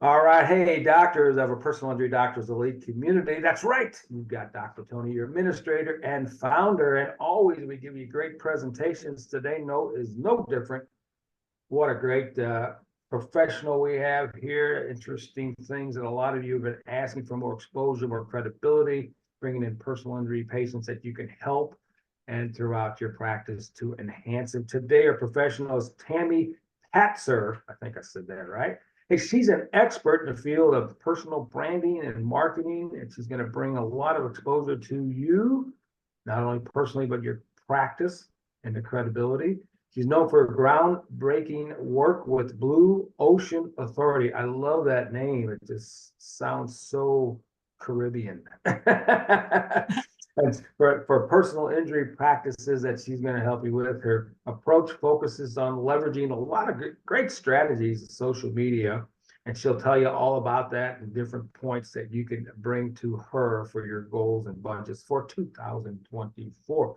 All right. Hey, doctors of a personal injury doctors elite community. That's right. You've got Dr. Tony, your administrator and founder. And always we give you great presentations. Today is no different. What a great professional we have here. Interesting things that a lot of you have been asking for: more exposure, more credibility, bringing in personal injury patients that you can help and throughout your practice to enhance it. Today, our professional is Tami Patzer. I think I said that right. Hey, she's an expert in the field of personal branding and marketing, and she's going to bring a lot of exposure to you, not only personally, but your practice and the credibility. She's known for groundbreaking work with Blue Ocean Authority. I love that name. It just sounds so Caribbean. And for personal injury practices that she's going to help you with, her approach focuses on leveraging a lot of great strategies of social media. And she'll tell you all about that and different points that you can bring to her for your goals and budgets for 2024.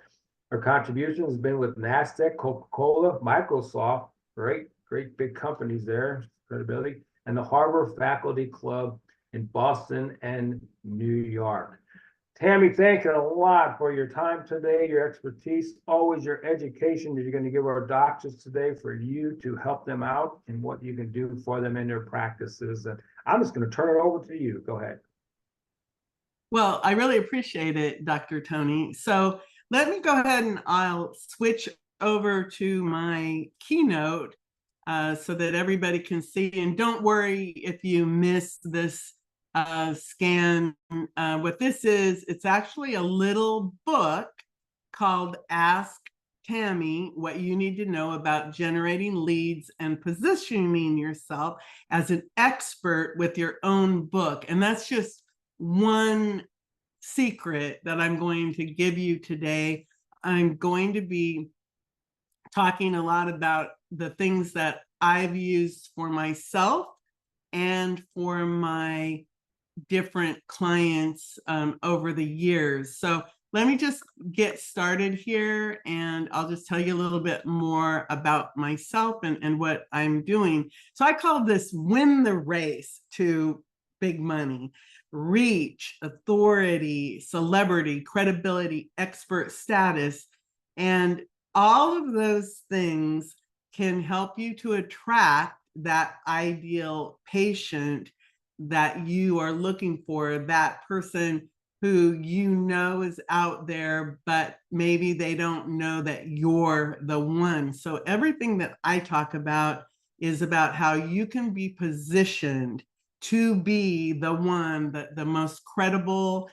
Her contribution has been with NASDAQ, Coca-Cola, Microsoft, great big companies there, credibility, and the Harvard Faculty Club in Boston and New York. Tami, thank you a lot for your time today, your expertise, always your education that you're going to give our doctors today for you to help them out and what you can do for them in their practices. And I'm just going to turn it over to you. Go ahead. Well, I really appreciate it, Dr. Tony. So let me go ahead and I'll switch over to my keynote so that everybody can see. And don't worry if you miss this scan. What this is, it's actually a little book called Ask Tami What You Need to Know About Generating Leads and Positioning Yourself as an Expert with Your Own Book. And that's just one secret that I'm going to give you today. I'm going to be talking a lot about the things that I've used for myself and for my different clients over the years. So let me just get started here, and I'll just tell you a little bit more about myself and what I'm doing. So I call this Win the Race to Big Money: reach, authority, celebrity, credibility, expert status. And all of those things can help you to attract that ideal patient that you are looking for, that person who you know is out there, but maybe they don't know that you're the one. So everything that I talk about is about how you can be positioned to be the one, the most credible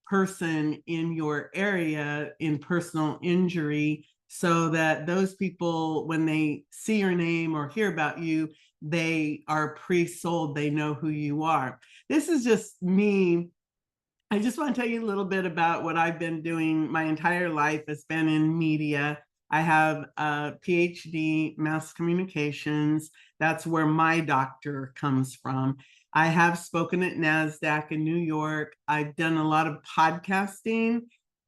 person in your area in personal injury, so that those people, when they see your name or hear about you, they are pre-sold, they know who you are. This is just me. I just want to tell you a little bit about what I've been doing. My entire life has been in media. I have a PhD, mass communications. That's where my doctor comes from. I have spoken at NASDAQ in New York. I've done a lot of podcasting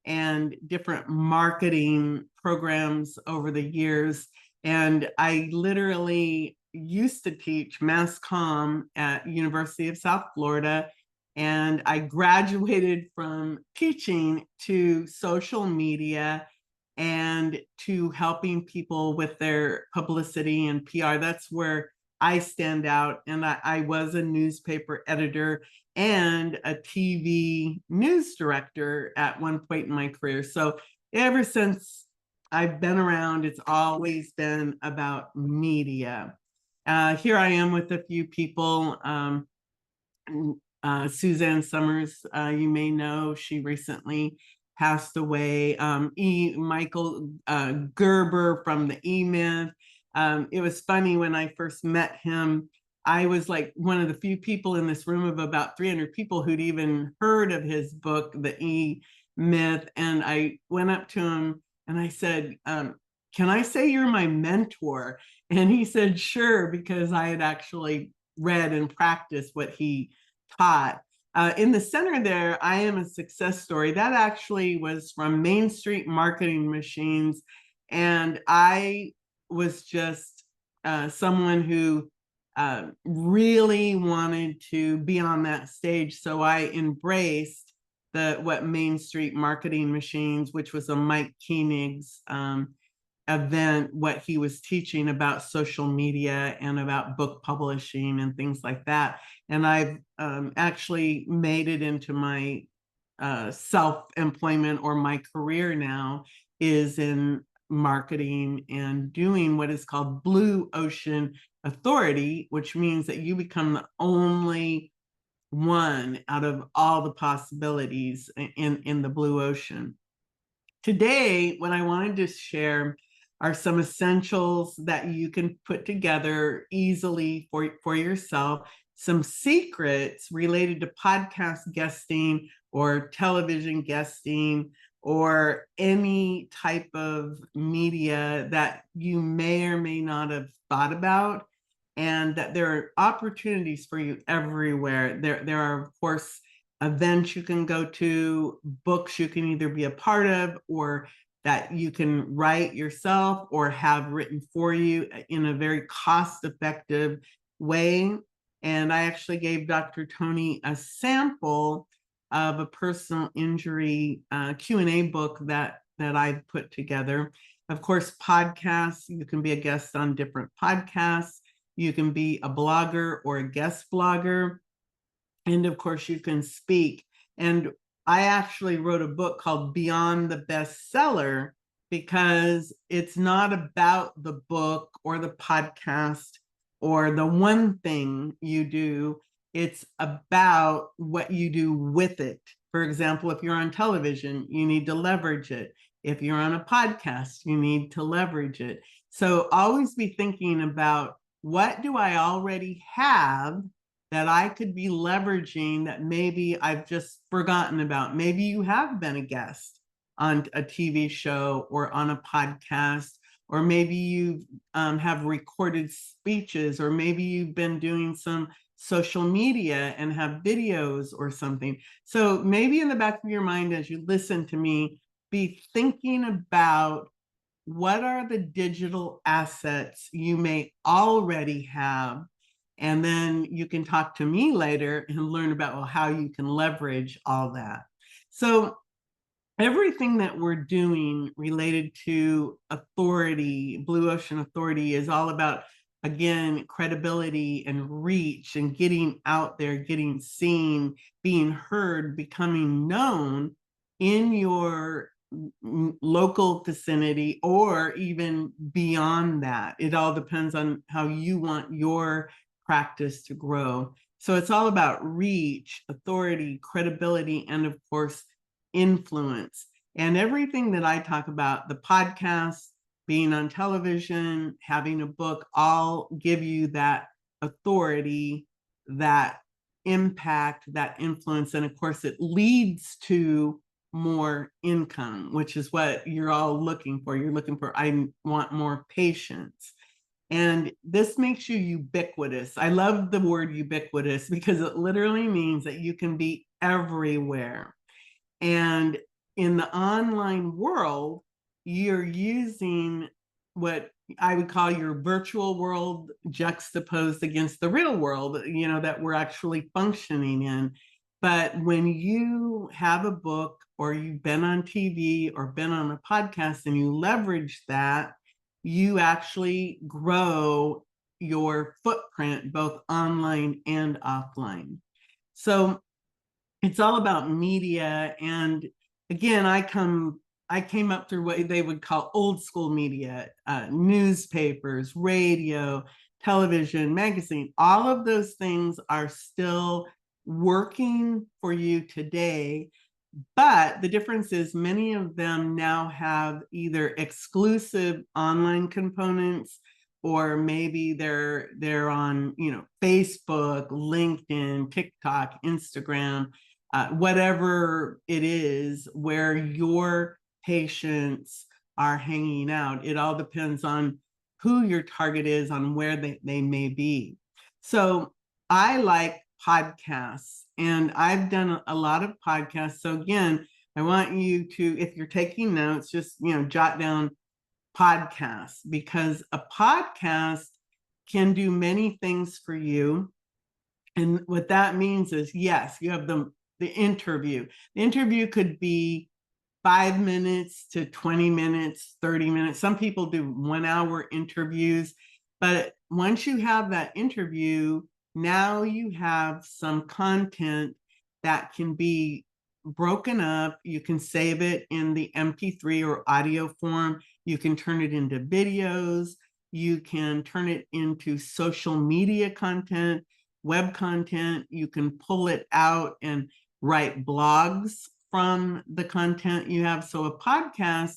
and different marketing programs over the years. And I literally used to teach mass comm at University of South Florida. And I graduated from teaching to social media and to helping people with their publicity and PR. That's where I stand out. And I was a newspaper editor and a TV news director at one point in my career. So ever since I've been around, it's always been about media. Here I am with a few people. Suzanne Summers, you may know, she recently passed away. Michael Gerber from the E-Myth. It was funny when I first met him. I was like one of the few people in this room of about 300 people who'd even heard of his book, The E-Myth. And I went up to him and I said, can I say you're my mentor? And he said, sure, because I had actually read and practiced what he taught. In the center there, I am a success story. That actually was from Main Street Marketing Machines. And I was just someone who really wanted to be on that stage. So I embraced what Main Street Marketing Machines, which was a Mike Koenig's event, what he was teaching about social media and about book publishing and things like that. And I've actually made it into my self-employment, or my career now is in marketing and doing what is called Blue Ocean Authority, which means that you become the only one out of all the possibilities in the blue ocean. Today, what I wanted to share are some essentials that you can put together easily for yourself, some secrets related to podcast guesting or television guesting or any type of media that you may or may not have thought about, and that there are opportunities for you everywhere. There are, of course, events you can go to, books you can either be a part of or that you can write yourself or have written for you in a very cost-effective way. And I actually gave Dr. Tony a sample of a personal injury Q&A book that I've put together. Of course, podcasts, you can be a guest on different podcasts. You can be a blogger or a guest blogger. And of course, you can speak. And I actually wrote a book called Beyond the Bestseller, because it's not about the book or the podcast or the one thing you do. It's about what you do with it. For example, if you're on television, you need to leverage it. If you're on a podcast, you need to leverage it. So always be thinking about, what do I already have that I could be leveraging that maybe I've just forgotten about? Maybe you have been a guest on a TV show or on a podcast, or maybe you have recorded speeches, or maybe you've been doing some social media and have videos or something. So maybe in the back of your mind, as you listen to me, be thinking about, what are the digital assets you may already have? And then you can talk to me later and learn about, well, how you can leverage all that. So everything that we're doing related to authority, Blue Ocean Authority, is all about, again, credibility and reach and getting out there, getting seen, being heard, becoming known in your local vicinity or even beyond that. It all depends on how you want your practice to grow. So it's all about reach, authority, credibility, and of course, influence. And everything that I talk about, the podcast, being on television, having a book, all give you that authority, that impact, that influence. And of course, it leads to more income, which is what you're all looking for. You're looking for, I want more patients. And this makes you ubiquitous. I love the word ubiquitous because it literally means that you can be everywhere. And in the online world, you're using what I would call your virtual world juxtaposed against the real world, that we're actually functioning in. But when you have a book, or you've been on TV or been on a podcast, and you leverage that, you actually grow your footprint both online and offline. So it's all about media. And again, I came up through what they would call old school media, newspapers, radio, television, magazine. All of those things are still working for you today. But the difference is many of them now have either exclusive online components, or maybe they're on, Facebook, LinkedIn, TikTok, Instagram, whatever it is where your patients are hanging out. It all depends on who your target is, on where they may be. So I like podcasts, and I've done a lot of podcasts. So again, I want you to, if you're taking notes, just jot down podcasts, because a podcast can do many things for you. And what that means is, yes, you have the interview. The interview could be 5 minutes to 20 minutes, 30 minutes. Some people do 1 hour interviews, but once you have that interview, now you have some content that can be broken up. You can save it in the MP3 or audio form. You can turn it into videos. You can turn it into social media content, web content. You can pull it out and write blogs from the content you have. So a podcast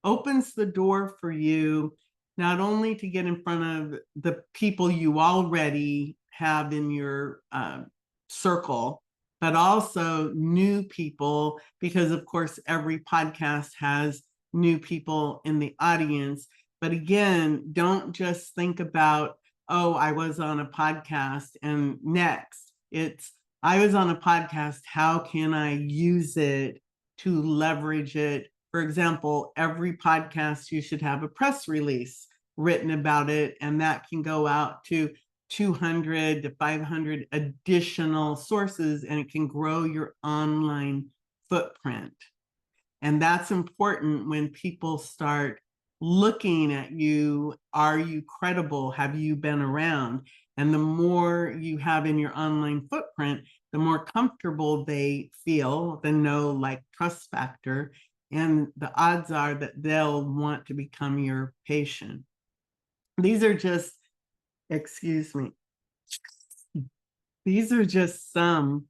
opens the door for you not only to get in front of the people you already have in your circle, but also new people, because of course, every podcast has new people in the audience. But again, don't just think about, oh, I was on a podcast and next. It's, I was on a podcast, how can I use it to leverage it? For example, every podcast, you should have a press release written about it, and that can go out to 200 to 500 additional sources, and it can grow your online footprint. And that's important when people start looking at you. Are you credible? Have you been around? And the more you have in your online footprint, the more comfortable they feel, the know, like, trust factor, and the odds are that they'll want to become your patient. These are just, excuse me, these are just some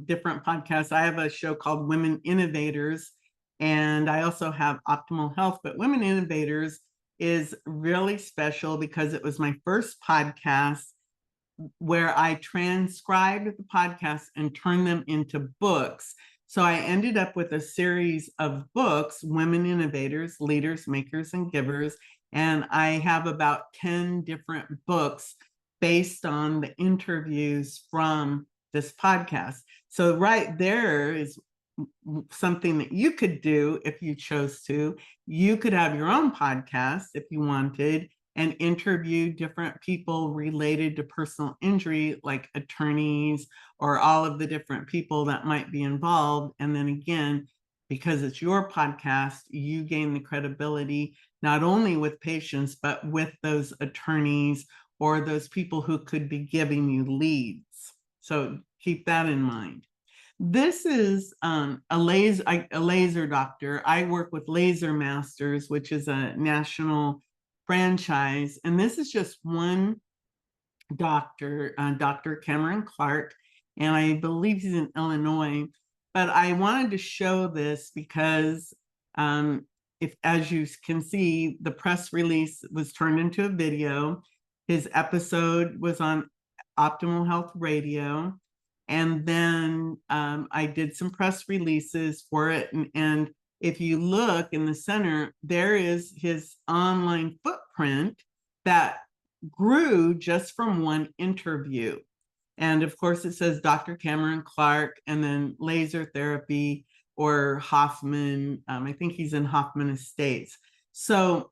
different podcasts. I have a show called Women Innovators, and I also have Optimal Health. But Women Innovators is really special because it was my first podcast where I transcribed the podcast and turned them into books. So I ended up with a series of books, Women Innovators, Leaders, Makers, and Givers. And I have about 10 different books based on the interviews from this podcast. So right there is something that you could do if you chose to. You could have your own podcast if you wanted and interview different people related to personal injury, like attorneys or all of the different people that might be involved. And then again, because it's your podcast, you gain the credibility not only with patients, but with those attorneys or those people who could be giving you leads. So keep that in mind. This is a laser doctor. I work with Laser Masters, which is a national franchise. And this is just one doctor, Dr. Cameron Clark, and I believe he's in Illinois. But I wanted to show this because if, as you can see, the press release was turned into a video. His episode was on Optimal Health Radio. And then I did some press releases for it. And if you look in the center, there is his online footprint that grew just from one interview. And of course, it says Dr. Cameron Clark, and then laser therapy, or Hoffman. I think he's in Hoffman Estates. So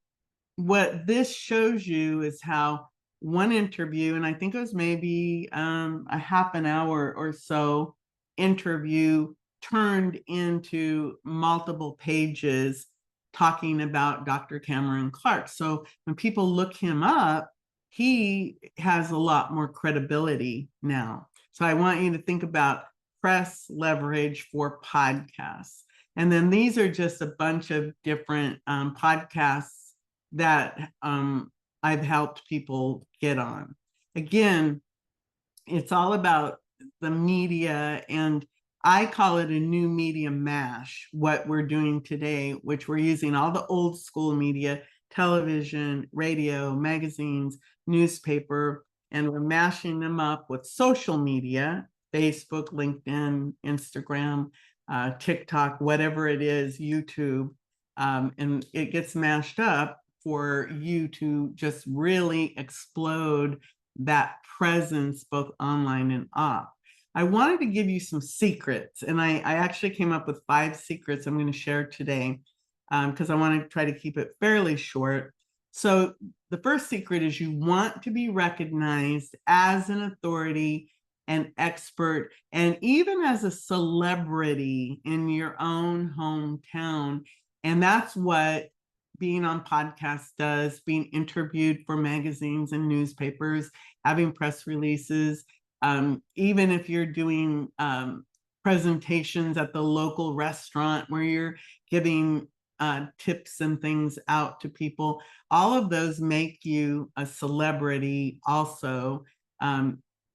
what this shows you is how one interview, and I think it was maybe a half an hour or so interview, turned into multiple pages talking about Dr. Cameron Clark. So when people look him up, he has a lot more credibility now. So I want you to think about press leverage for podcasts. And then these are just a bunch of different podcasts that I've helped people get on. Again, it's all about the media, and I call it a new media mash, what we're doing today, which we're using all the old school media, television, radio, magazines, newspaper, and we're mashing them up with social media, Facebook, LinkedIn, Instagram, TikTok, whatever it is, YouTube, and it gets mashed up for you to just really explode that presence both online and off. I wanted to give you some secrets, and I actually came up with 5 secrets I'm going to share today because I want to try to keep it fairly short. So the first secret is you want to be recognized as an authority, an expert, and even as a celebrity in your own hometown. And that's what being on podcasts does, being interviewed for magazines and newspapers, having press releases. Even if you're doing presentations at the local restaurant where you're giving tips and things out to people, all of those make you a celebrity also,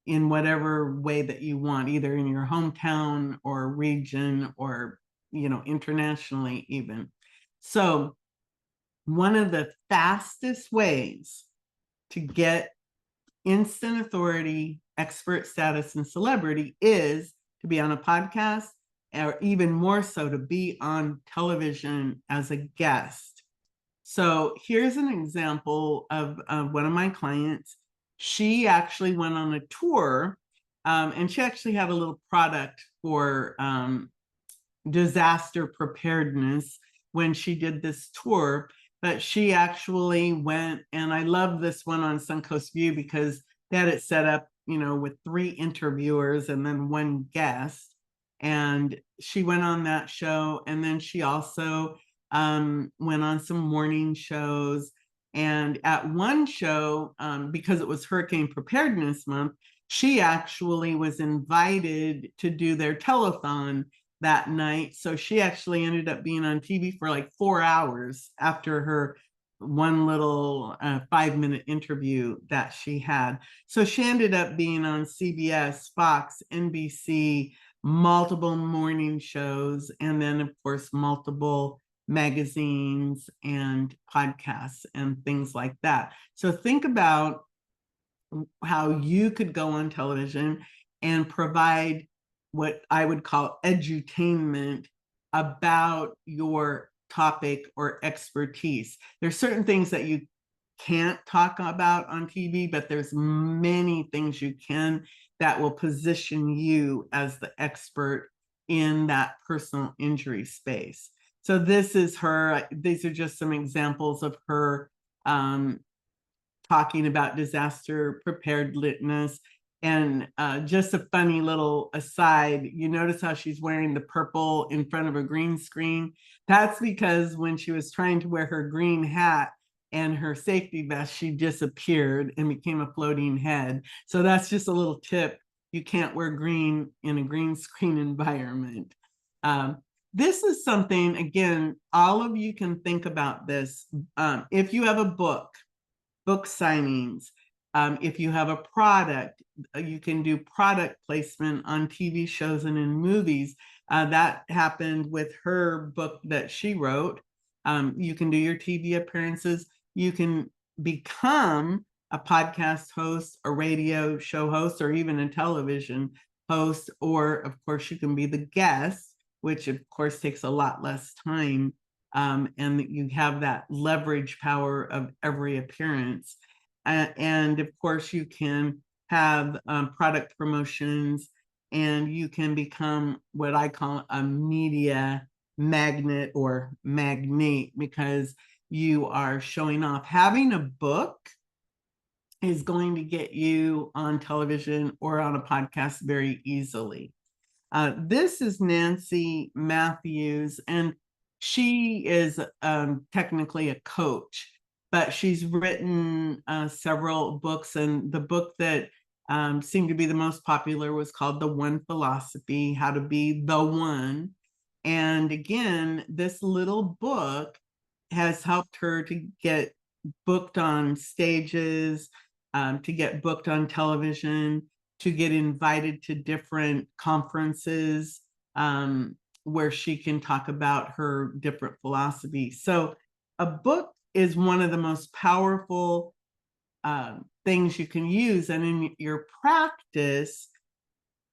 in whatever way that you want, either in your hometown or region or, internationally even. So one of the fastest ways to get instant authority, expert status, and celebrity is to be on a podcast, or even more so to be on television as a guest. So here's an example of one of my clients. She actually went on a tour, and she actually had a little product for disaster preparedness when she did this tour. But she actually went, and I love this one on Suncoast View because they had it set up, with 3 interviewers and then 1 guest. And she went on that show, and then she also went on some morning shows. And at one show, because it was Hurricane Preparedness Month, she actually was invited to do their telethon that night. So she actually ended up being on TV for like 4 hours after her one little 5-minute interview that she had. So she ended up being on CBS, Fox, NBC, multiple morning shows, and then, of course, multiple magazines and podcasts and things like that. So think about how you could go on television and provide what I would call edutainment about your topic or expertise. There's certain things that you can't talk about on TV, but there's many things you can that will position you as the expert in that personal injury space. So this is her, these are just some examples of her talking about disaster preparedness. And just a funny little aside, you notice how she's wearing the purple in front of a green screen? That's because when she was trying to wear her green hat and her safety vest, she disappeared and became a floating head. So that's just a little tip. You can't wear green in a green screen environment. This is something, again, all of you can think about this. If you have a book signings. If you have a product, you can do product placement on TV shows and in movies. That happened with her book that she wrote. You can do your TV appearances. You can become a podcast host, a radio show host, or even a television host. Or, of course, you can be the guest, which, of course, takes a lot less time. And you have that leverage power of every appearance. And of course, you can have product promotions, and you can become what I call a media magnet or magnate, because you are showing off. Having a book is going to get you on television or on a podcast very easily. This is Nancy Matthews, and she is technically a coach, but she's written several books, and the book that seemed to be the most popular was called The One Philosophy, How to Be the One. And again, this little book has helped her to get booked on stages, to get booked on television, to get invited to different conferences where she can talk about her different philosophies. So a book is one of the most powerful things you can use. And in your practice,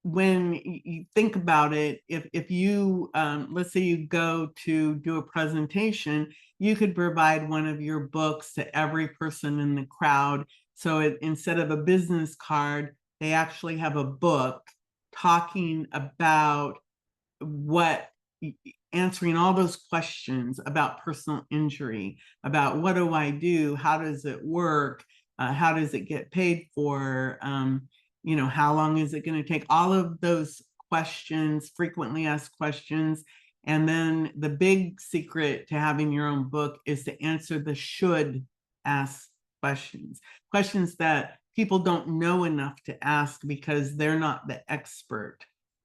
when you think about it, if you, let's say you go to do a presentation, you could provide one of your books to every person in the crowd. So instead of a business card, they actually have a book talking about what answering all those questions about personal injury, about what do I do? How does it work? How does it get paid for? How long is it going to take? All of those questions, frequently asked questions. And then the big secret to having your own book is to answer the should ask questions, questions that people don't know enough to ask because they're not the expert.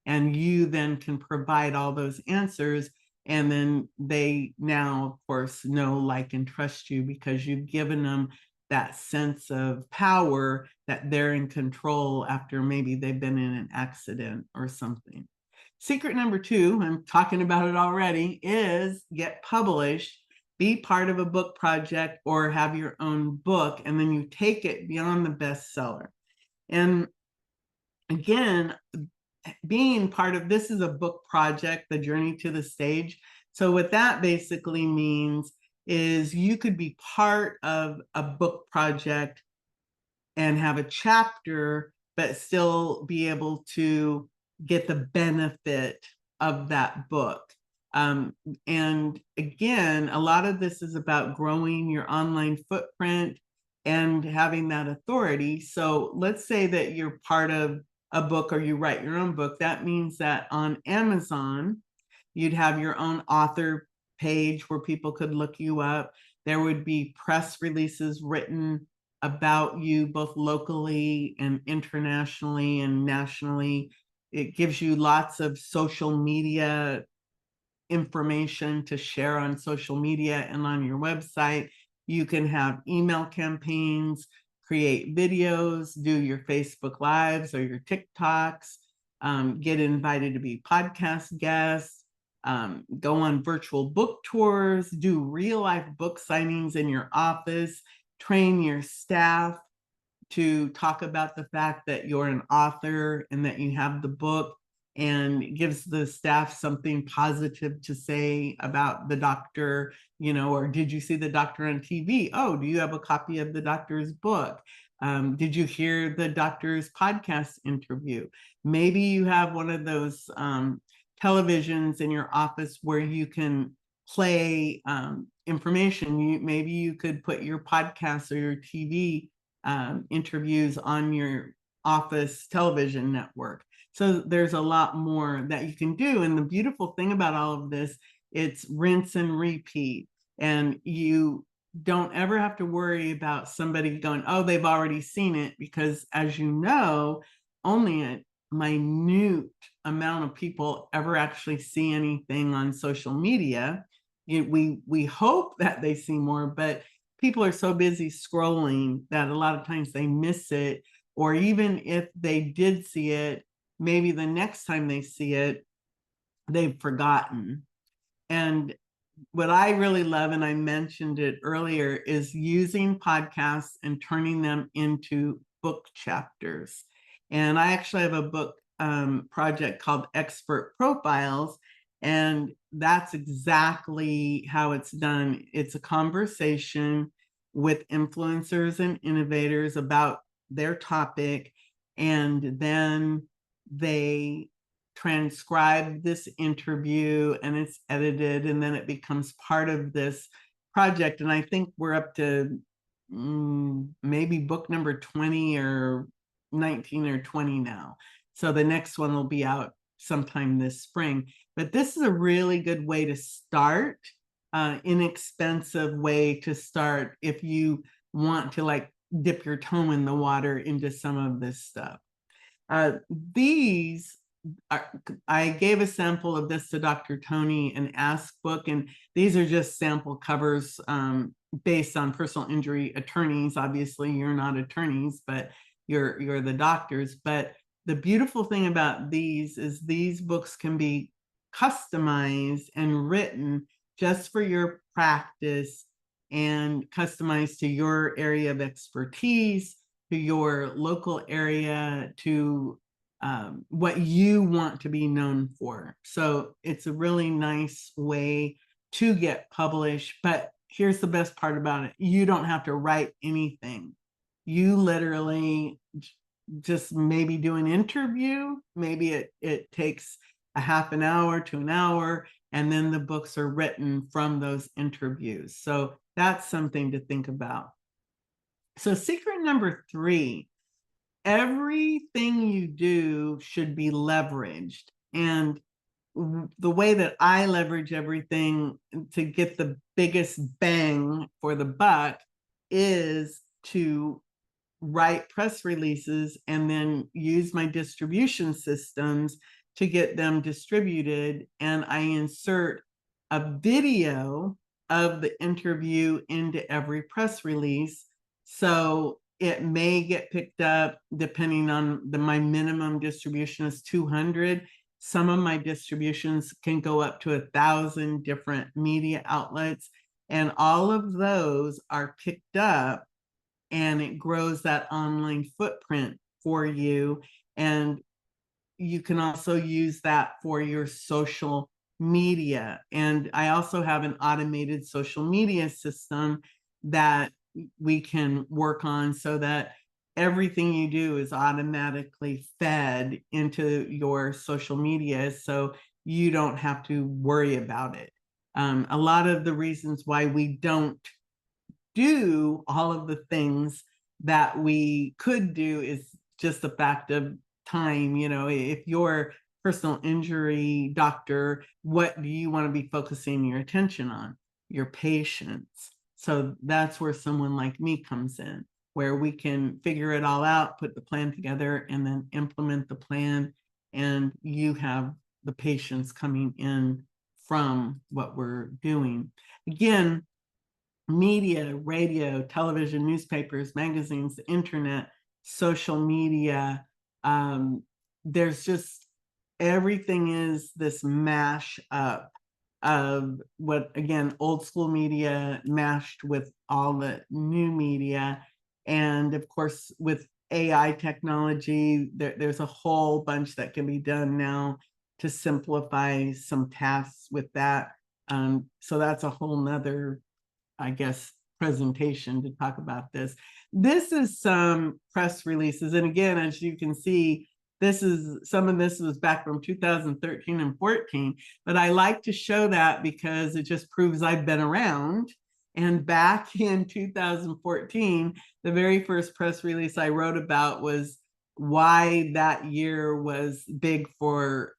And you then can provide all those answers. And then they now, of course, know, like, and trust you because you've given them that sense of power that they're in control after maybe they've been in an accident or something. Secret number 2, I'm talking about it already, is get published, be part of a book project or have your own book, and then you take it beyond the bestseller. And again, being part of this is a book project, the journey to the stage. So what that basically means is you could be part of a book project and have a chapter, but still be able to get the benefit of that book. And again, a lot of this is about growing your online footprint and having that authority. So let's say that you're part of a book or you write your own book. That means that on Amazon, you'd have your own author page where people could look you up. There would be press releases written about you both locally and internationally and nationally. It gives you lots of social media information to share on social media and on your website. You can have email campaigns, create videos, do your Facebook Lives or your TikToks, get invited to be podcast guests, go on virtual book tours, do real life book signings in your office, train your staff to talk about the fact that you're an author and that you have the book, and gives the staff something positive to say about the doctor, or did you see the doctor on TV? Oh, do you have a copy of the doctor's book? Did you hear the doctor's podcast interview? Maybe you have one of those televisions in your office where you can play information. Maybe you could put your podcast or your TV interviews on your office television network. So there's a lot more that you can do. And the beautiful thing about all of this, it's rinse and repeat. And you don't ever have to worry about somebody going, oh, they've already seen it, because as you know, only a minute amount of people ever actually see anything on social media. We hope that they see more, but people are so busy scrolling that a lot of times they miss it. Or even if they did see it, maybe the next time they see it, they've forgotten. And what I really love, and I mentioned it earlier, is using podcasts and turning them into book chapters. And I actually have a book project called Expert Profiles, and that's exactly how it's done. It's a conversation with influencers and innovators about their topic, and then they transcribe this interview and it's edited, and then it becomes part of this project. And I think we're up to maybe book number 20 or 19 or 20 now. So the next one will be out sometime this spring. But this is a really good way to start, inexpensive way to start if you want to dip your toe in the water into some of this stuff. I gave a sample of this to Dr. Tony, an Ask book, and these are just sample covers based on personal injury attorneys. Obviously, you're not attorneys, but you're the doctors. But the beautiful thing about these is these books can be customized and written just for your practice and customized to your area of expertise, to your local area, to what you want to be known for. So it's a really nice way to get published. But here's the best part about it. You don't have to write anything. You literally just maybe do an interview. Maybe it takes a half an hour to an hour. and then the books are written from those interviews. So that's something to think about. So secret number 3, everything you do should be leveraged. And the way that I leverage everything to get the biggest bang for the buck is to write press releases and then use my distribution systems to get them distributed. And I insert a video of the interview into every press release. So it may get picked up depending on my minimum distribution is 200. Some of my distributions can go up to 1,000 different media outlets, and all of those are picked up, and it grows that online footprint for you. And you can also use that for your social media. And I also have an automated social media system that we can work on so that everything you do is automatically fed into your social media, so you don't have to worry about it. A lot of the reasons why we don't do all of the things that we could do is just the fact of time. You know, if you're personal injury doctor, what do you want to be focusing your attention on? Your patients. So that's where someone like me comes in, where we can figure it all out, put the plan together, and then implement the plan. And you have the patients coming in from what we're doing. Again, media, radio, television, newspapers, magazines, the internet, social media. There's just everything is this mash up of what, again, old school media mashed with all the new media. And of course, with AI technology, there's a whole bunch that can be done now to simplify some tasks with that. So that's a whole nother, I guess, presentation to talk about this. This is some press releases. And again, as you can see, some of this was back from 2013 and 14, but I like to show that because it just proves I've been around. And back in 2014, the very first press release I wrote about was why that year was big for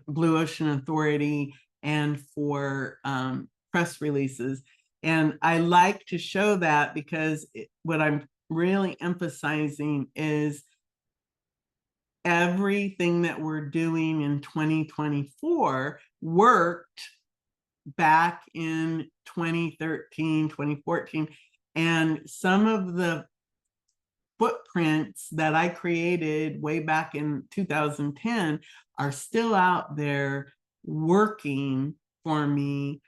Blue Ocean Authority and for press releases. And I like to show that because what I'm really emphasizing is everything that we're doing in 2024 worked back in 2013, 2014. And some of the footprints that I created way back in 2010 are still out there working for me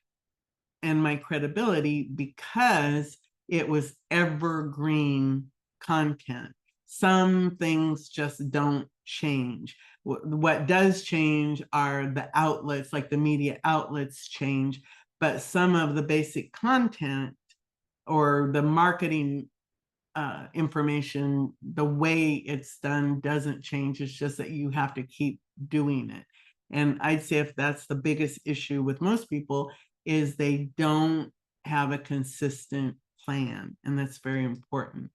and my credibility because it was evergreen content. Some things just don't change. What does change are the outlets, like the media outlets change, but some of the basic content or the marketing information, the way it's done doesn't change. It's just that you have to keep doing it. And I'd say if that's the biggest issue with most people, is they don't have a consistent plan, and that's very important.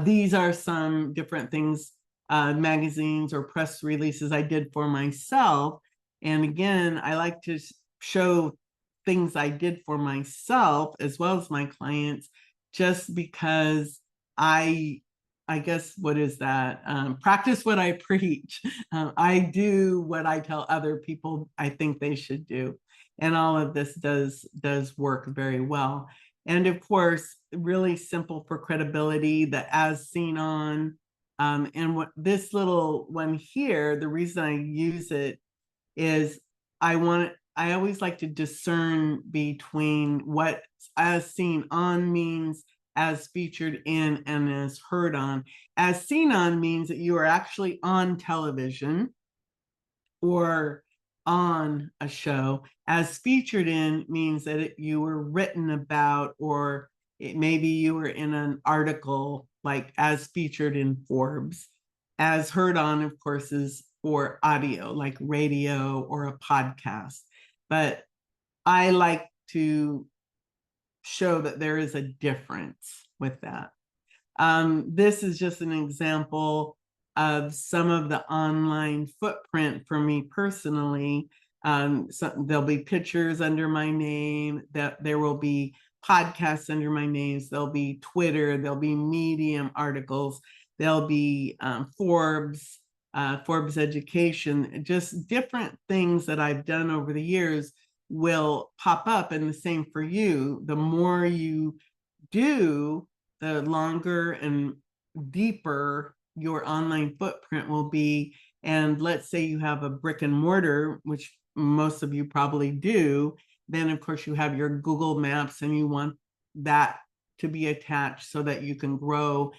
These are some different things, magazines or press releases I did for myself. And again, I like to show things I did for myself as well as my clients, just because I guess, what is that? Practice what I preach. I do what I tell other people I think they should do. And all of this does work very well. And of course, really simple for credibility, the as seen on. And what this little one here, the reason I use it is I always like to discern between what as seen on means, as featured in, and as heard on. As seen on means that you are actually on television or on a show. As featured in means that you were written about, or maybe you were in an article, like as featured in Forbes. as heard on, of course, is for audio, like radio or a podcast. But I like to show that there is a difference with that. This is just an example of some of the online footprint for me personally. So there'll be pictures under my name, that there will be podcasts under my names, there'll be Twitter, there'll be Medium articles, there'll be Forbes, Forbes Education, just different things that I've done over the years will pop up. And the same for you. The more you do, the longer and deeper your online footprint will be. And let's say you have a brick and mortar, which most of you probably do, then of course you have your Google Maps and you want that to be attached so that you can grow,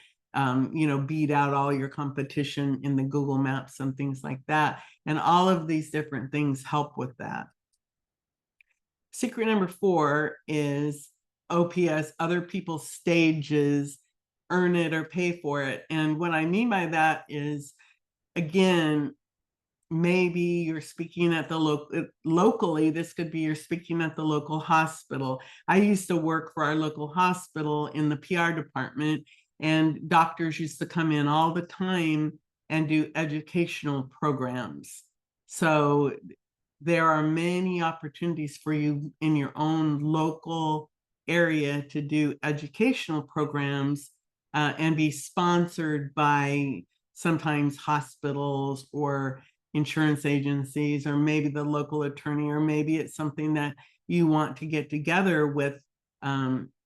beat out all your competition in the Google Maps and things like that. And all of these different things help with that. Secret number 4 is OPS, other people's stages, earn it or pay for it. And what I mean by that is, again, maybe you're speaking at the locally, this could be you're speaking at the local hospital. I used to work for our local hospital in the PR department, and doctors used to come in all the time and do educational programs. So there are many opportunities for you in your own local area to do educational programs and be sponsored by sometimes hospitals or insurance agencies, or maybe the local attorney, or maybe it's something that you want to get together with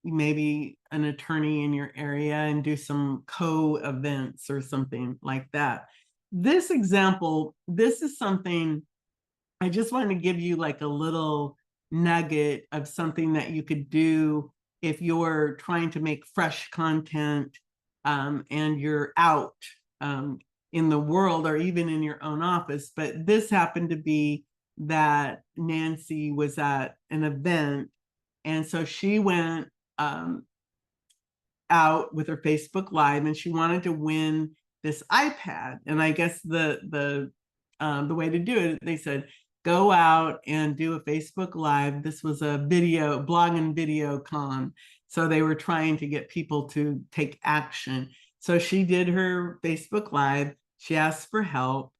maybe an attorney in your area and do some co-events or something like that. This example, this is something I just want to give you like a little nugget of something that you could do if you're trying to make fresh content and you're out in the world or even in your own office. But this happened to be that Nancy was at an event, and so she went out with her Facebook Live, and she wanted to win this iPad. And I guess the way to do it, they said, go out and do a Facebook Live. This was a video, blog and video con. So they were trying to get people to take action. So she did her Facebook Live. She asked for help,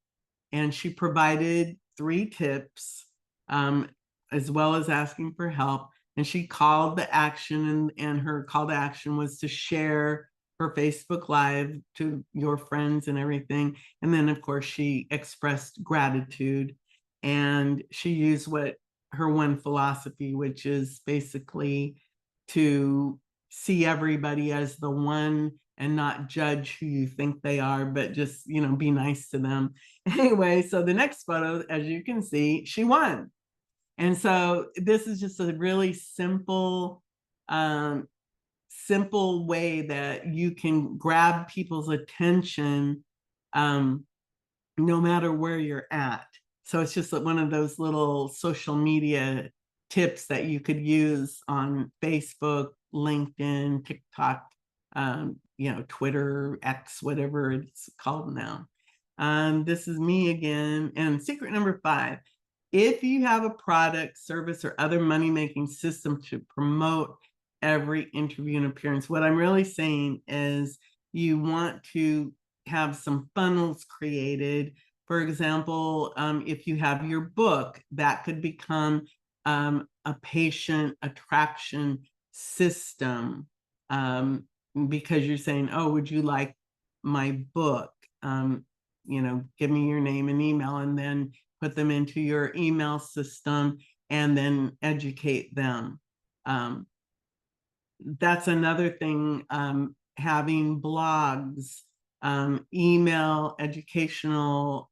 and she provided 3 tips, as well as asking for help. And she called the action, and her call to action was to share her Facebook Live to your friends and everything. And then, of course, she expressed gratitude. And she used what her one philosophy, which is basically to see everybody as the one and not judge who you think they are, but just, be nice to them. Anyway, so the next photo, as you can see, she won. And so this is just a really simple way that you can grab people's attention no matter where you're at. So it's just one of those little social media tips that you could use on Facebook, LinkedIn, TikTok, Twitter, X, whatever it's called now. This is me again. And secret number 5, if you have a product, service, or other money-making system to promote every interview and appearance, what I'm really saying is you want to have some funnels created. For example, if you have your book, that could become a patient attraction system, because you're saying, oh, would you like my book? Give me your name and email, and then put them into your email system and then educate them. That's another thing, having blogs, email educational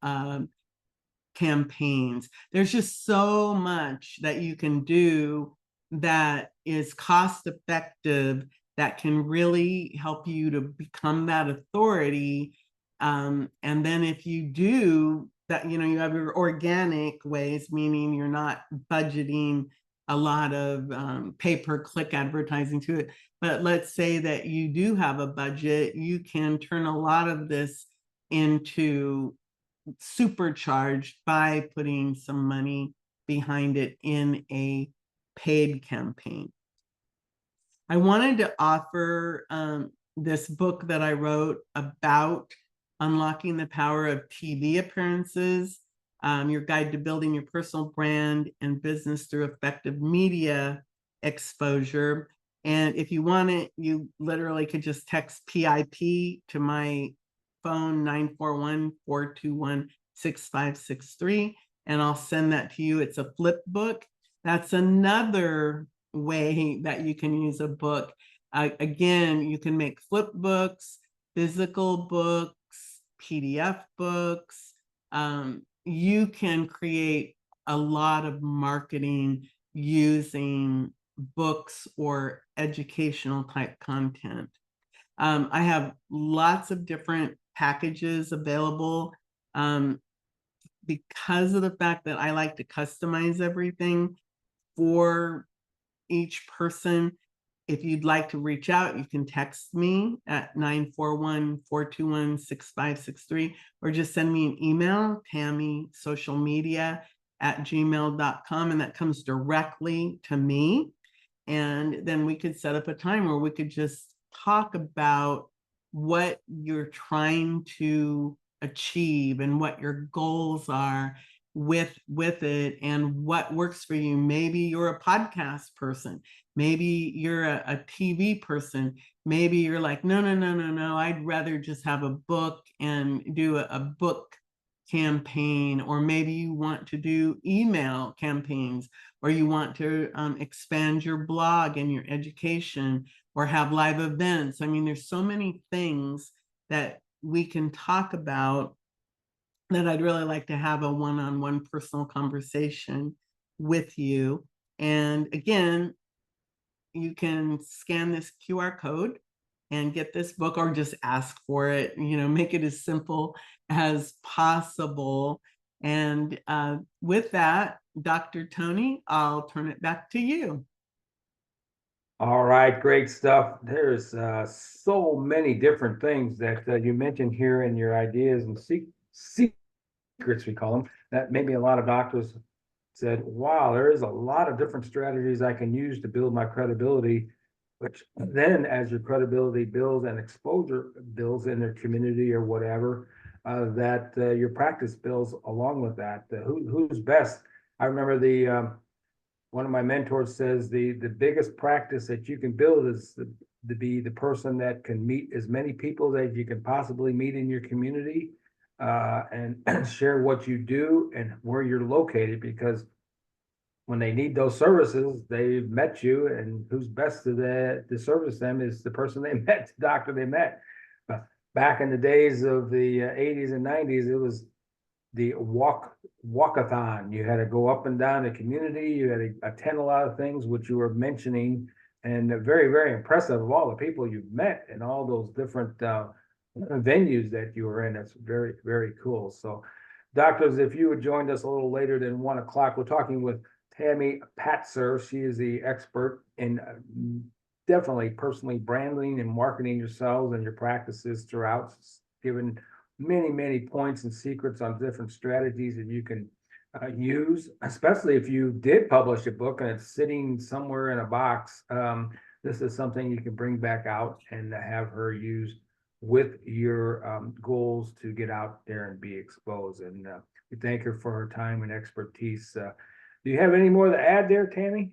campaigns. There's just so much that you can do that is cost effective, that can really help you to become that authority. And then if you do that, you have your organic ways, meaning you're not budgeting a lot of pay-per-click advertising to it. But let's say that you do have a budget, you can turn a lot of this into supercharged by putting some money behind it in a paid campaign. I wanted to offer this book that I wrote about unlocking the power of TV appearances, your guide to building your personal brand and business through effective media exposure. And if you want it, you literally could just text PIP to my phone 941-421-6563, and I'll send that to you. It's a flip book. That's another way that you can use a book. Again, you can make flip books, physical books, PDF books. You can create a lot of marketing using books or educational type content. I have lots of different packages available because of the fact that I like to customize everything for each person. If you'd like to reach out, you can text me at 941-421-6563, or just send me an email, TamiSocialMedia@gmail.com, and that comes directly to me. And then we could set up a time where we could just talk about what you're trying to achieve and what your goals are with it and what works for you. Maybe you're a podcast person. Maybe you're a TV person. Maybe you're like, no, I'd rather just have a book and do a book campaign. Or maybe you want to do email campaigns, or you want to expand your blog and your education, or have live events. I mean, there's so many things that we can talk about that I'd really like to have a one-on-one personal conversation with you. And again, you can scan this QR code and get this book, or just ask for it, make it as simple as possible. And with that, Dr. Tony, I'll turn it back to you. All right, great stuff. There's so many different things that you mentioned here in your ideas and secrets, we call them, that maybe a lot of doctors said, wow, there is a lot of different strategies I can use to build my credibility, which then as your credibility builds and exposure builds in their community or whatever, that your practice builds along with that. Who's best? I remember one of my mentors says the biggest practice that you can build is to be the person that can meet as many people as you can possibly meet in your community, and share what you do and where you're located, because when they need those services, they've met you, and who's best to service them is the person they met, the doctor they met. Back in the days of the 80s and 90s, it was the walkathon. You had to go up and down the community. You had to attend a lot of things, which you were mentioning, and very, very impressive of all the people you've met and all those different venues that you were in. That's very, very cool. So, doctors, if you had joined us a little later than 1 o'clock, we're talking with Tami Patzer. She is the expert in definitely personally branding and marketing yourselves and your practices throughout, given many, many points and secrets on different strategies that you can use, especially if you did publish a book and it's sitting somewhere in a box. This is something you can bring back out and have her use with your goals to get out there and be exposed. And we thank her for her time and expertise. Do you have any more to add there, Tami?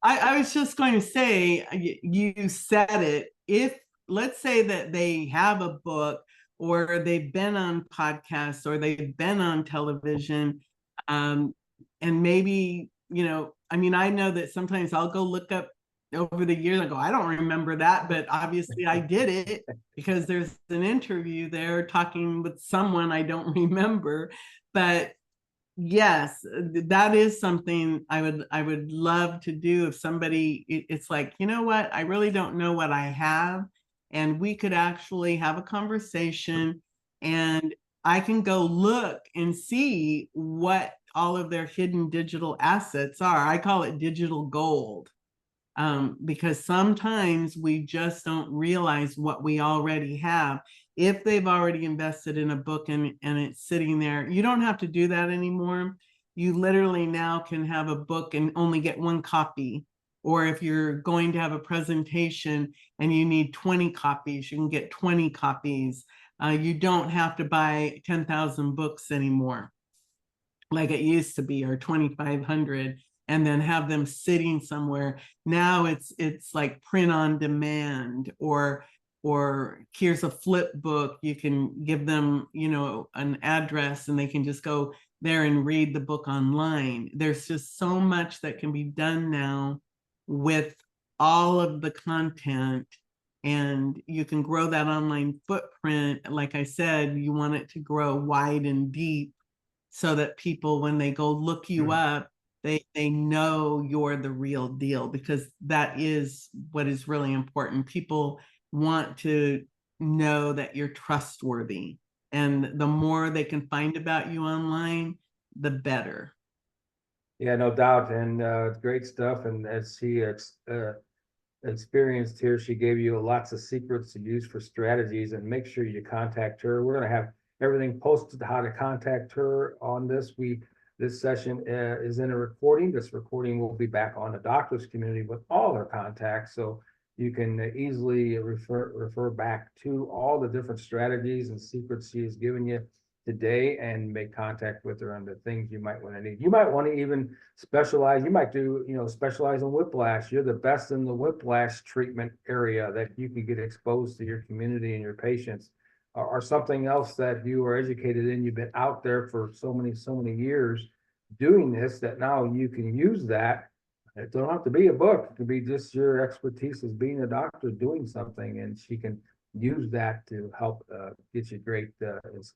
I was just going to say, you said it. If, let's say that they have a book, or they've been on podcasts, or they've been on television, and maybe, I know that sometimes I'll go look up over the years, I go, I don't remember that, but obviously I did it because there's an interview there talking with someone I don't remember. But yes, that is something I would love to do. If somebody, it's like, you know what, I really don't know what I have, and we could actually have a conversation, and I can go look and see what all of their hidden digital assets are. I call it digital gold, because sometimes we just don't realize what we already have. if they've already invested in a book and it's sitting there, you don't have to do that anymore. You literally now can have a book and only get one copy. Or if you're going to have a presentation and you need 20 copies, you can get 20 copies. You don't have to buy 10,000 books anymore like it used to be, or 2,500, and then have them sitting somewhere. Now it's like print on demand, or here's a flip book. You can give them, an address and they can just go there and read the book online. There's just so much that can be done now with all of the content, and you can grow that online footprint. Like I said, you want it to grow wide and deep so that people, when they go look you up, they know you're the real deal, because that is what is really important. People want to know that you're trustworthy, and the more they can find about you online, the better. Yeah, no doubt. And great stuff. And as she experienced here, she gave you lots of secrets to use for strategies, and make sure you contact her. We're going to have everything posted how to contact her on this. This session is in a recording. This recording will be back on the doctor's community with all her contacts, so you can easily refer back to all the different strategies and secrets she has given you today, and make contact with her on the things you might want to need. You might want to even specialize. You might do, specialize in whiplash. You're the best in the whiplash treatment area, that you can get exposed to your community and your patients, or something else that you are educated in. You've been out there for so many years doing this, that now you can use that. It don't have to be a book. It could be just your expertise as being a doctor doing something, and she can use that to help get you great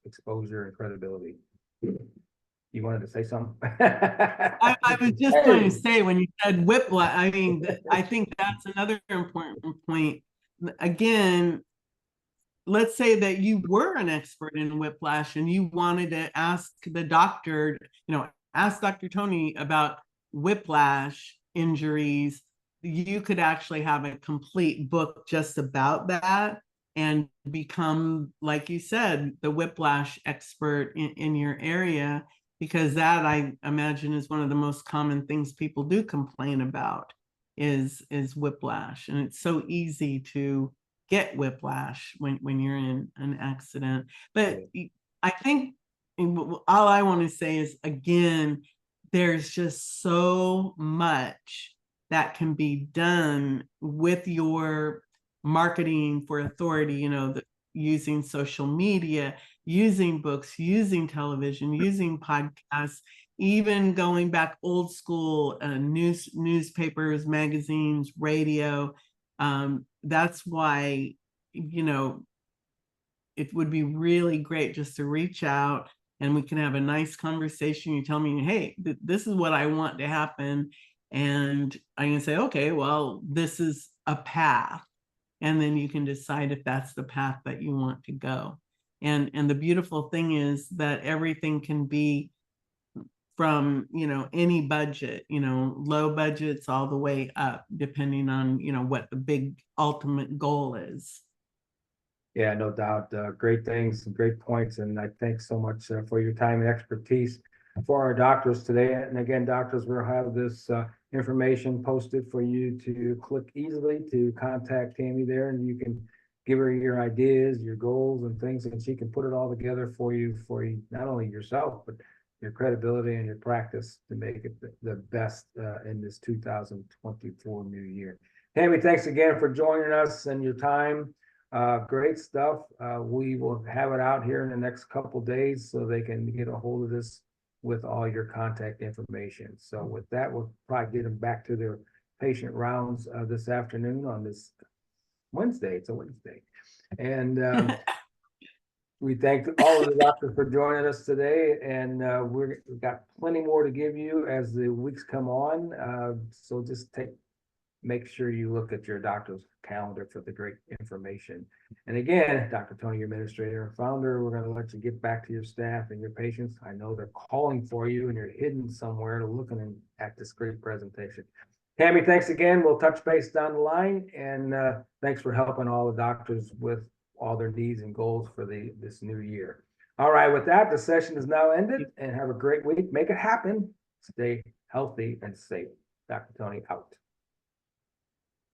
exposure and credibility. You wanted to say something? I was just going to say, when you said whiplash, I mean, I think that's another important point. Again, let's say that you were an expert in whiplash and you wanted to ask the doctor, ask Dr. Tony about whiplash injuries. You could actually have a complete book just about that and become, like you said, the whiplash expert in your area, because that, I imagine, is one of the most common things people do complain about is whiplash. And it's so easy to get whiplash when you're in an accident. But I think all I want to say is, again, there's just so much that can be done with your marketing for authority, using social media, using books, using television, using podcasts, even going back old school, newspapers, magazines, radio. That's why, it would be really great just to reach out and we can have a nice conversation. You tell me, hey, this is what I want to happen. And I can say, okay, well, this is a path. And then you can decide if that's the path that you want to go. And the beautiful thing is that everything can be from, any budget, low budgets all the way up, depending on, what the big ultimate goal is. Yeah, no doubt. Great things and great points. And I thank so much for your time and expertise for our doctors today. And again, doctors, we'll have this information posted for you to click easily to contact Tami there, and you can give her your ideas, your goals and things, and she can put it all together for you, not only yourself, but your credibility and your practice to make it the best in this 2024 new year. Tami, thanks again for joining us and your time. Great stuff. We will have it out here in the next couple days so they can get a hold of this with all your contact information. So with that, we'll probably get them back to their patient rounds this afternoon on this Wednesday. It's a Wednesday. And we thank all of the doctors for joining us today. And we've got plenty more to give you as the weeks come on. So just make sure you look at your doctor's calendar for the great information. And again, Dr. Tony, your administrator and founder, we're going to let you get back to your staff and your patients. I know they're calling for you and you're hidden somewhere looking at this great presentation. Tami, thanks again. We'll touch base down the line, and thanks for helping all the doctors with all their needs and goals for this new year. All right, with that, the session is now ended, and have a great week. Make it happen. Stay healthy and safe. Dr. Tony out.